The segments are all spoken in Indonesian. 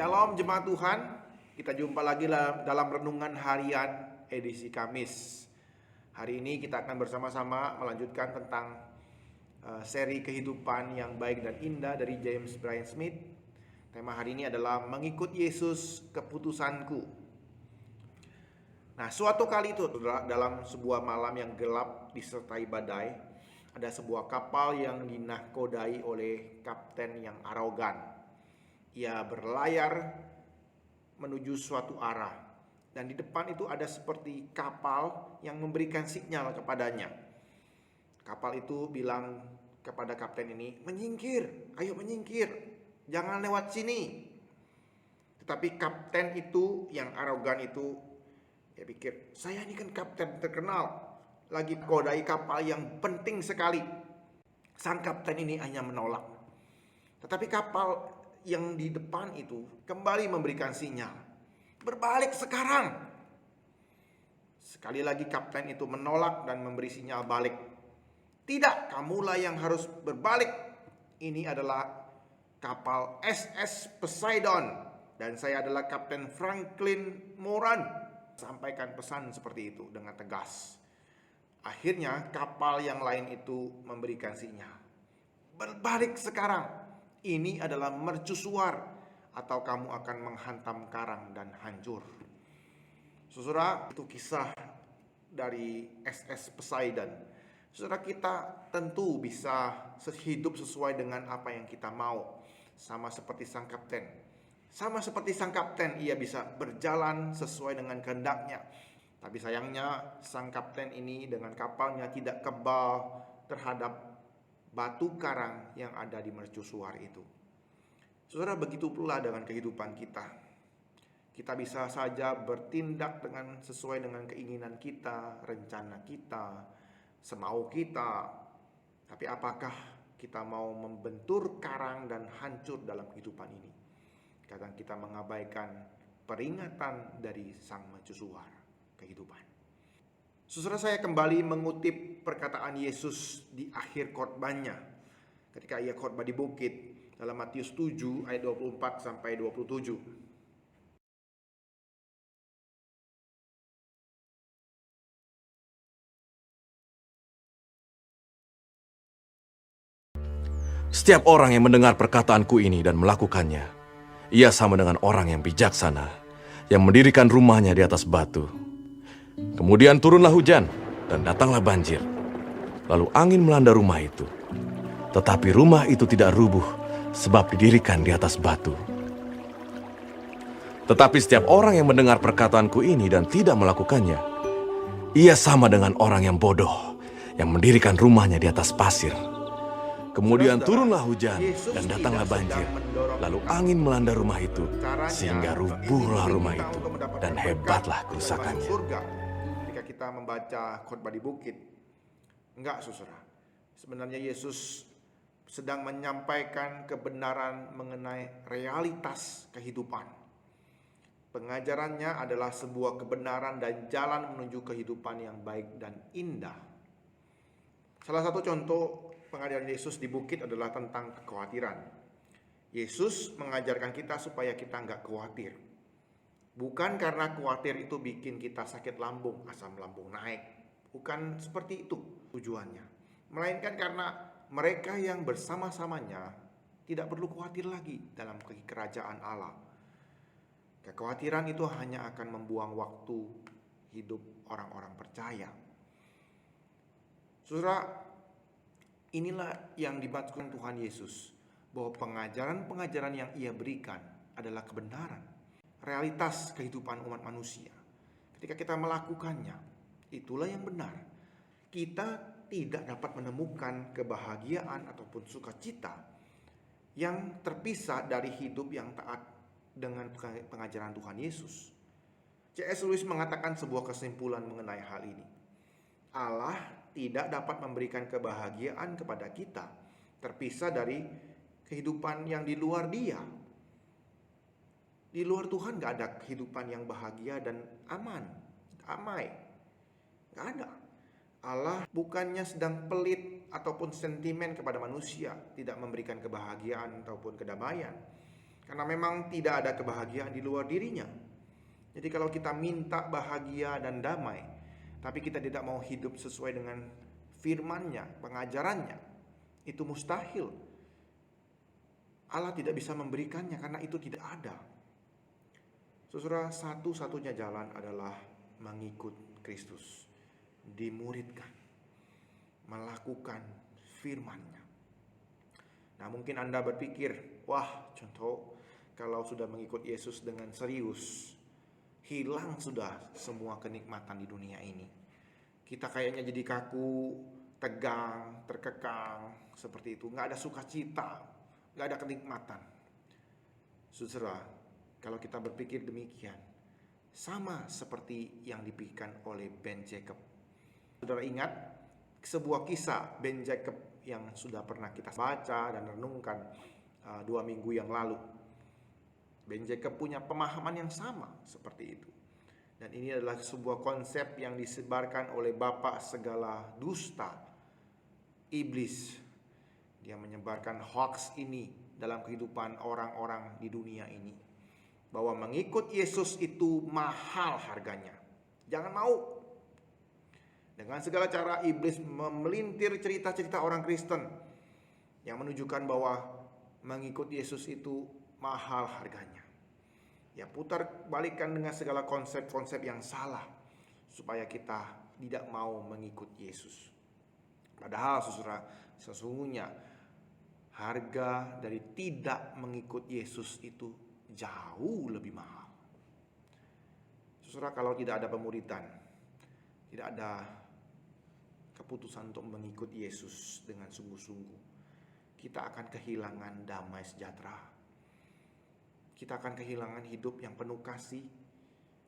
Shalom jemaat Tuhan, kita jumpa lagi dalam renungan harian edisi Kamis. Hari ini kita akan bersama-sama melanjutkan tentang seri kehidupan yang baik dan indah dari James Bryan Smith. Tema hari ini adalah mengikut Yesus keputusanku. Nah, suatu kali itu dalam sebuah malam yang gelap disertai badai, ada sebuah kapal yang dinahkodai oleh kapten yang arogan. Ia berlayar menuju suatu arah, dan di depan itu ada seperti kapal yang memberikan sinyal kepadanya. Kapal itu bilang kepada kapten ini, "Menyingkir, ayo menyingkir, jangan lewat sini." Tetapi kapten itu yang arogan itu, dia pikir, saya ini kan kapten terkenal, lagi kodai kapal yang penting sekali. Sang kapten ini hanya menolak. Tetapi kapal yang di depan itu kembali memberikan sinyal, "Berbalik sekarang." Sekali lagi kapten itu menolak dan memberi sinyal balik. "Tidak, kamulah yang harus berbalik. Ini adalah kapal SS Poseidon dan saya adalah Kapten Franklin Moran." Sampaikan pesan seperti itu dengan tegas. Akhirnya kapal yang lain itu memberikan sinyal, "Berbalik sekarang. Ini adalah mercusuar atau kamu akan menghantam karang dan hancur." Saudara, itu kisah dari SS Poseidon. Saudara, kita tentu bisa hidup sesuai dengan apa yang kita mau. Sama seperti sang kapten. Sama seperti sang kapten, ia bisa berjalan sesuai dengan kehendaknya. Tapi sayangnya sang kapten ini dengan kapalnya tidak kebal terhadap batu karang yang ada di mercusuar itu. Saudara, begitu pula dengan kehidupan kita. Kita bisa saja bertindak sesuai dengan keinginan kita, rencana kita, semau kita. Tapi apakah kita mau membentur karang dan hancur dalam kehidupan ini? Kadang kita mengabaikan peringatan dari sang mercusuar kehidupan. Saudara, saya kembali mengutip perkataan Yesus di akhir khotbahnya ketika ia khotbah di bukit dalam Matius 7 ayat 24 sampai 27. Setiap orang yang mendengar perkataanku ini dan melakukannya, ia sama dengan orang yang bijaksana, yang mendirikan rumahnya di atas batu. Kemudian turunlah hujan, dan datanglah banjir. Lalu angin melanda rumah itu. Tetapi rumah itu tidak rubuh, sebab didirikan di atas batu. Tetapi setiap orang yang mendengar perkataanku ini dan tidak melakukannya, ia sama dengan orang yang bodoh, yang mendirikan rumahnya di atas pasir. Kemudian turunlah hujan dan datanglah banjir, lalu angin melanda rumah itu, sehingga rubuhlah rumah itu, dan hebatlah kerusakannya. Ketika kita membaca khotbah di bukit, enggak saudara, sebenarnya Yesus sedang menyampaikan kebenaran mengenai realitas kehidupan. Pengajarannya adalah sebuah kebenaran dan jalan menuju kehidupan yang baik dan indah. Salah satu contoh pengajaran Yesus di bukit adalah tentang kekhawatiran. Yesus mengajarkan kita supaya kita enggak khawatir. Bukan karena khawatir itu bikin kita sakit lambung, asam lambung naik. Bukan seperti itu tujuannya. Melainkan karena mereka yang bersama-samanya tidak perlu khawatir lagi dalam kerajaan Allah. Kekhawatiran itu hanya akan membuang waktu hidup orang-orang percaya. Saudara, inilah yang dimaksudkan Tuhan Yesus, bahwa pengajaran-pengajaran yang ia berikan adalah kebenaran, realitas kehidupan umat manusia. Ketika kita melakukannya, itulah yang benar. Kita tidak dapat menemukan kebahagiaan ataupun sukacita yang terpisah dari hidup yang taat dengan pengajaran Tuhan Yesus. C.S. Lewis mengatakan sebuah kesimpulan mengenai hal ini. Allah tidak dapat memberikan kebahagiaan kepada kita terpisah dari kehidupan yang di luar Dia. Di luar Tuhan gak ada kehidupan yang bahagia dan aman, damai. Gak ada. Allah bukannya sedang pelit ataupun sentimen kepada manusia, tidak memberikan kebahagiaan ataupun kedamaian. Karena memang tidak ada kebahagiaan di luar dirinya. Jadi kalau kita minta bahagia dan damai, tapi kita tidak mau hidup sesuai dengan firman-Nya, pengajarannya, itu mustahil. Allah tidak bisa memberikannya karena itu tidak ada. Saudara, satu-satunya jalan adalah mengikut Kristus, dimuridkan, melakukan firman-Nya. Nah, mungkin Anda berpikir, wah, contoh kalau sudah mengikut Yesus dengan serius, hilang sudah semua kenikmatan di dunia ini. Kita kayaknya jadi kaku, tegang, terkekang, seperti itu. Nggak ada sukacita, nggak ada kenikmatan. Saudara, kalau kita berpikir demikian, sama seperti yang dipikirkan oleh Ben Jacob. Saudara ingat sebuah kisah Ben Jacob yang sudah pernah kita baca dan renungkan 2 minggu yang lalu. Ben Jacob punya pemahaman yang sama seperti itu. Dan ini adalah sebuah konsep yang disebarkan oleh bapak segala dusta, iblis. Dia menyebarkan hoax ini dalam kehidupan orang-orang di dunia ini. Bahwa mengikut Yesus itu mahal harganya. Jangan mau. Dengan segala cara iblis memelintir cerita-cerita orang Kristen yang menunjukkan bahwa mengikut Yesus itu mahal harganya. Ya, putar balikan dengan segala konsep-konsep yang salah supaya kita tidak mau mengikut Yesus. Padahal saudara, sesungguhnya harga dari tidak mengikut Yesus itu jauh lebih mahal. Saudara, kalau tidak ada pemuridan, tidak ada keputusan untuk mengikut Yesus dengan sungguh-sungguh, kita akan kehilangan damai sejahtera. Kita akan kehilangan hidup yang penuh kasih.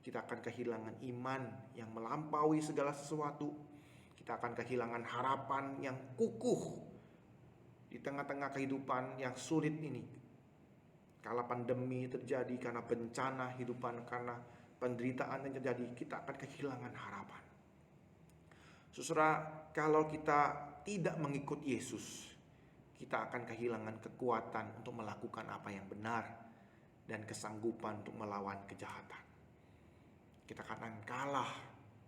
Kita akan kehilangan iman yang melampaui segala sesuatu. Kita akan kehilangan harapan yang kukuh di tengah-tengah kehidupan yang sulit ini. Kala pandemi terjadi, karena bencana hidupan, karena penderitaan yang terjadi, kita akan kehilangan harapan. Saudara, kalau kita tidak mengikut Yesus, kita akan kehilangan kekuatan untuk melakukan apa yang benar dan kesanggupan untuk melawan kejahatan. Kita akan kalah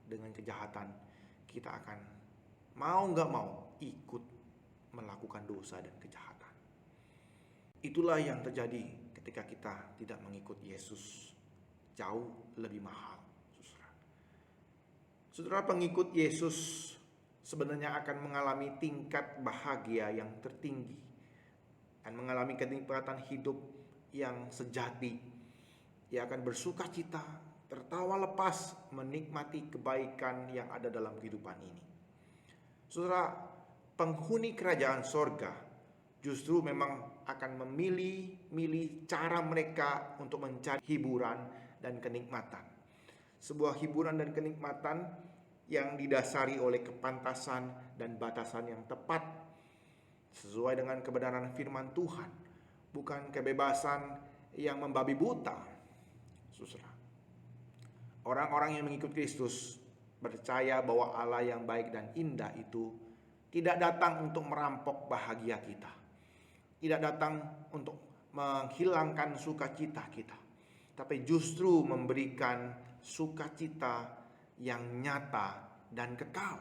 dengan kejahatan. Kita akan mau gak mau ikut melakukan dosa dan kejahatan. Itulah yang terjadi ketika kita tidak mengikut Yesus. Jauh lebih mahal, saudara. Saudara, pengikut Yesus sebenarnya akan mengalami tingkat bahagia yang tertinggi dan mengalami kenikmatan hidup yang sejati. Ia akan bersuka cita, tertawa lepas, menikmati kebaikan yang ada dalam kehidupan ini. Saudara, penghuni kerajaan sorga justru memang akan memilih cara mereka untuk mencari hiburan dan kenikmatan. Sebuah hiburan dan kenikmatan yang didasari oleh kepantasan dan batasan yang tepat sesuai dengan kebenaran firman Tuhan. Bukan kebebasan yang membabi buta. Saudara, orang-orang yang mengikut Kristus percaya bahwa Allah yang baik dan indah itu tidak datang untuk merampok bahagia kita, tidak datang untuk menghilangkan sukacita kita, tapi justru memberikan sukacita yang nyata dan kekal.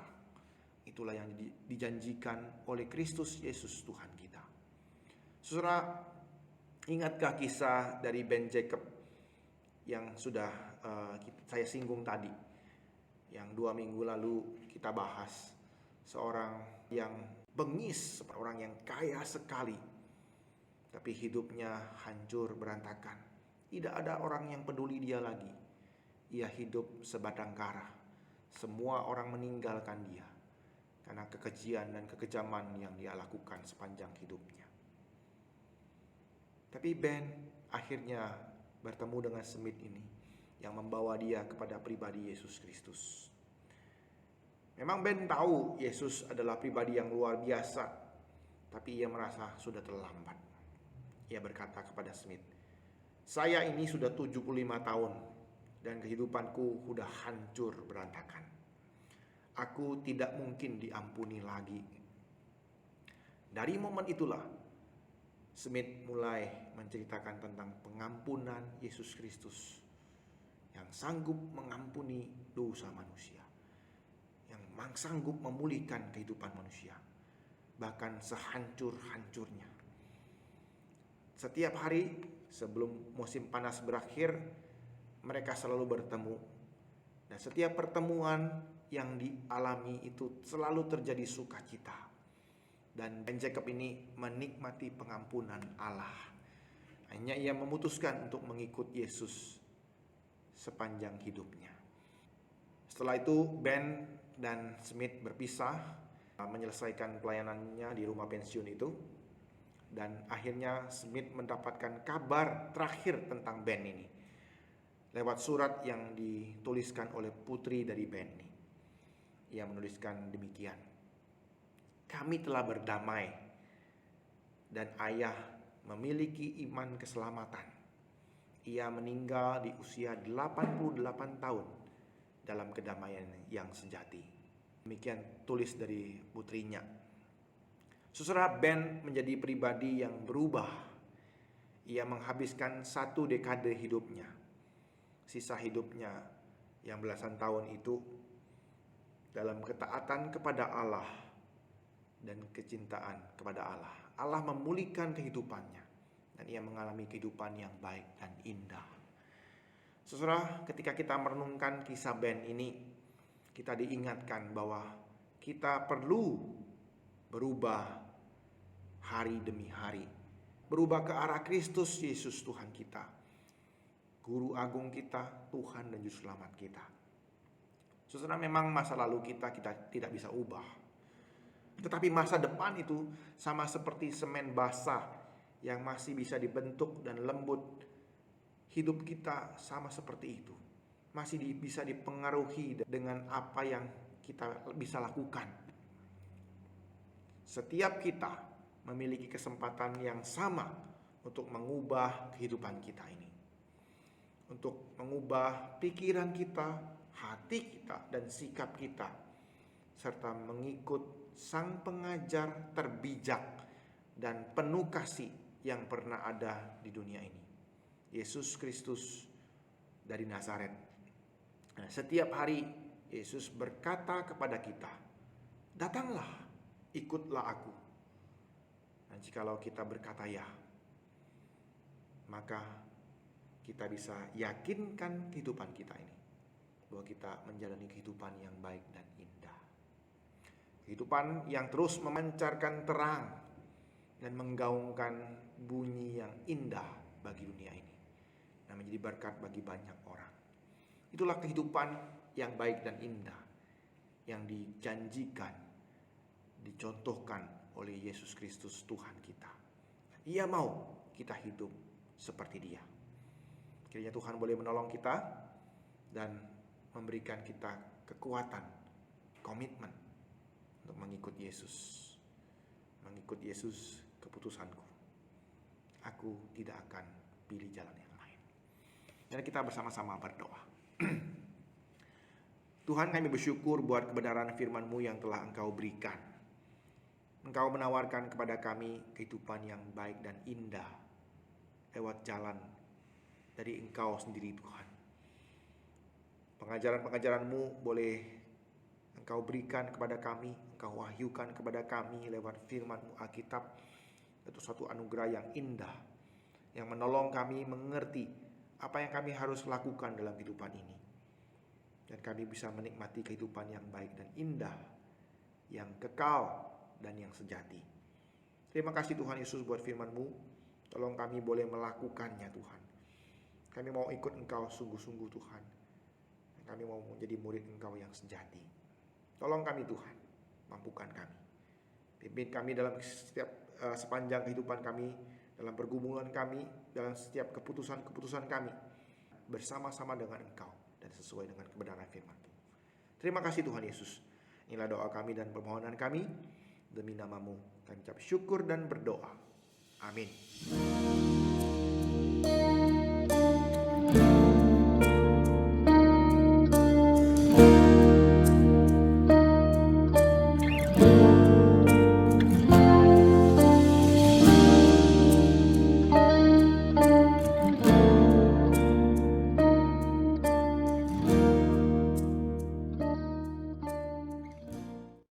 Itulah yang dijanjikan oleh Kristus Yesus Tuhan kita. Saudara, ingatkah kisah dari Ben Jacob yang sudah saya singgung tadi, yang 2 minggu lalu kita bahas? Seorang yang bengis, orang yang kaya sekali, tapi hidupnya hancur berantakan. Tidak ada orang yang peduli dia lagi. Ia hidup sebatang kara. Semua orang meninggalkan dia karena kekejian dan kekejaman yang dia lakukan sepanjang hidupnya. Tapi Ben akhirnya bertemu dengan Smith ini yang membawa dia kepada pribadi Yesus Kristus. Memang Ben tahu Yesus adalah pribadi yang luar biasa, tapi ia merasa sudah terlambat. Ia berkata kepada Smith, "Saya ini sudah 75 tahun dan kehidupanku sudah hancur berantakan. Aku tidak mungkin diampuni lagi." Dari momen itulah Smith mulai menceritakan tentang pengampunan Yesus Kristus yang sanggup mengampuni dosa manusia, yang sanggup memulihkan kehidupan manusia, bahkan sehancur-hancurnya. Setiap hari sebelum musim panas berakhir, mereka selalu bertemu. Dan setiap pertemuan yang dialami itu selalu terjadi sukacita. Dan Ben Jacob ini menikmati pengampunan Allah. Hanya ia memutuskan untuk mengikut Yesus sepanjang hidupnya. Setelah itu Ben dan Smith berpisah, menyelesaikan pelayanannya di rumah pensiun itu. Dan akhirnya Smith mendapatkan kabar terakhir tentang Ben ini lewat surat yang dituliskan oleh putri dari Ben ini. Ia menuliskan demikian: "Kami telah berdamai dan ayah memiliki iman keselamatan. Ia meninggal di usia 88 tahun dalam kedamaian yang sejati." Demikian tulis dari putrinya. Saudara, Ben menjadi pribadi yang berubah. Ia menghabiskan 1 dekade hidupnya, sisa hidupnya yang belasan tahun itu, dalam ketaatan kepada Allah dan kecintaan kepada Allah. Allah memulihkan kehidupannya dan ia mengalami kehidupan yang baik dan indah. Saudara, ketika kita merenungkan kisah Ben ini, kita diingatkan bahwa kita perlu berubah hari demi hari, berubah ke arah Kristus Yesus Tuhan kita, Guru Agung kita, Tuhan dan Juru Selamat kita. Saudara, memang masa lalu kita tidak bisa ubah. Tetapi masa depan itu sama seperti semen basah yang masih bisa dibentuk dan lembut. Hidup kita sama seperti itu. Masih bisa dipengaruhi dengan apa yang kita bisa lakukan. Setiap kita memiliki kesempatan yang sama untuk mengubah kehidupan kita ini. Untuk mengubah pikiran kita, hati kita, dan sikap kita, serta mengikut sang pengajar terbijak dan penuh kasih yang pernah ada di dunia ini, Yesus Kristus dari Nazaret. Nah, setiap hari Yesus berkata kepada kita, "Datanglah, ikutlah aku." Dan jikalau kita berkata ya, maka kita bisa yakinkan kehidupan kita ini bahwa kita menjalani kehidupan yang baik dan indah. Kehidupan yang terus memancarkan terang dan menggaungkan bunyi yang indah bagi dunia ini, dan menjadi berkat bagi banyak orang. Itulah kehidupan yang baik dan indah yang dijanjikan, dicontohkan oleh Yesus Kristus Tuhan kita. Ia mau kita hidup seperti Dia. Kiranya Tuhan boleh menolong kita dan memberikan kita kekuatan, komitmen untuk mengikut Yesus. Mengikut Yesus keputusanku. Aku tidak akan pilih jalan yang lain. Dan kita bersama-sama berdoa. Tuhan, kami bersyukur buat kebenaran firman-Mu yang telah Engkau berikan. Engkau menawarkan kepada kami kehidupan yang baik dan indah lewat jalan dari Engkau sendiri, Tuhan. Pengajaran-pengajaran-Mu boleh Engkau berikan kepada kami, Engkau wahyukan kepada kami lewat firman-Mu Alkitab. Itu suatu anugerah yang indah, yang menolong kami mengerti apa yang kami harus lakukan dalam kehidupan ini. Dan kami bisa menikmati kehidupan yang baik dan indah, yang kekal dan yang sejati. Terima kasih Tuhan Yesus buat firman-Mu. Tolong kami boleh melakukannya, Tuhan. Kami mau ikut Engkau sungguh-sungguh, Tuhan. Dan kami mau menjadi murid Engkau yang sejati. Tolong kami, Tuhan. Mampukan kami. Pimpin kami dalam sepanjang kehidupan kami, dalam pergumulan kami, dalam setiap keputusan-keputusan kami, bersama-sama dengan Engkau dan sesuai dengan kebenaran firman-Mu. Terima kasih Tuhan Yesus. Inilah doa kami dan permohonan kami. Demi nama-Mu kami ucap syukur dan berdoa. Amin.